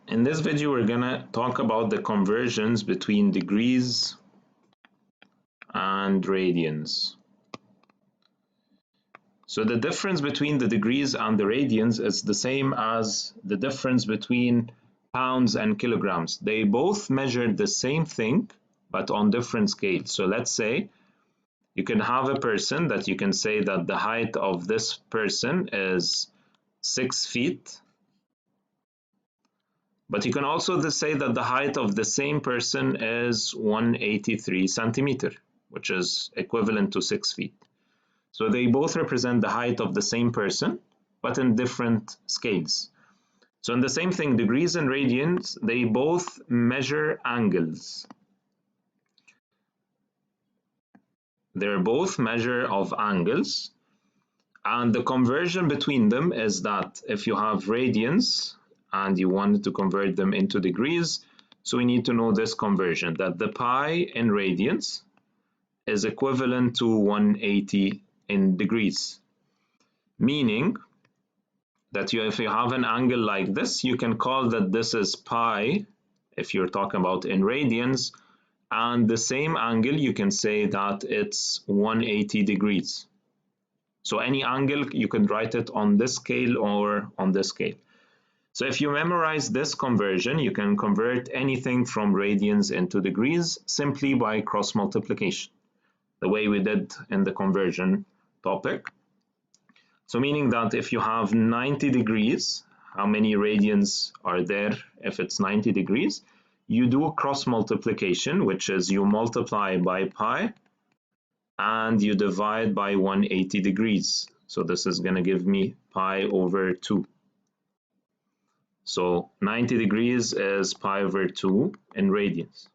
In this video, we're gonna talk about the conversions between degrees and radians. So the difference between the degrees and the radians is the same as the difference between pounds and kilograms. They both measure the same thing, but on different scales. So let's say you can have a person that you can say that the height of this person is 6 feet. But you can also say that the height of the same person is 183 centimeter, which is equivalent to 6 feet. So they both represent the height of the same person, but in different scales. So in the same thing, degrees and radians, they both measure angles. They're both measure of angles. And the conversion between them is that if you have radians, and you wanted to convert them into degrees, so we need to know this conversion, that the pi in radians is equivalent to 180 in degrees, meaning that if you have an angle like this, you can call that this is pi if you're talking about in radians, and the same angle you can say that it's 180 degrees. So any angle you can write it on this scale or on this scale. So if you memorize this conversion, you can convert anything from radians into degrees simply by cross multiplication, the way we did in the conversion topic. So meaning that if you have 90 degrees, how many radians are there if it's 90 degrees? You do cross multiplication, which is you multiply by pi and you divide by 180 degrees. So this is going to give me pi over 2. So 90 degrees is pi over 2 in radians.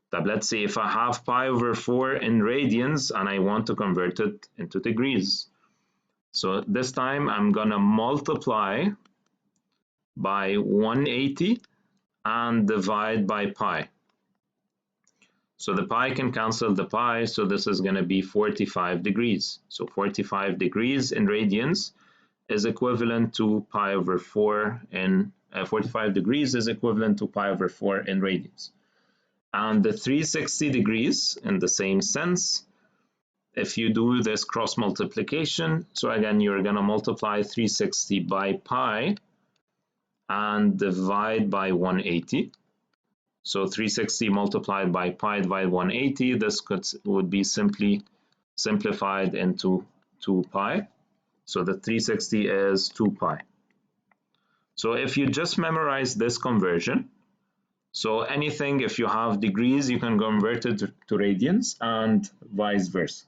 But let's say if I have pi over 4 in radians and I want to convert it into degrees. So this time I'm going to multiply by 180 and divide by pi. So the pi can cancel the pi, so this is going to be 45 degrees. So 45 degrees in radians is equivalent to pi over 4 in 45 degrees is equivalent to pi over 4 in radians. And the 360 degrees in the same sense, if you do this cross multiplication, so again you're going to multiply 360 by pi and divide by 180. So 360 multiplied by pi divided 180, this would be simply simplified into 2 pi. So the 360 is 2 pi. So if you just memorize this conversion, so anything if you have degrees, you can convert it to radians and vice versa.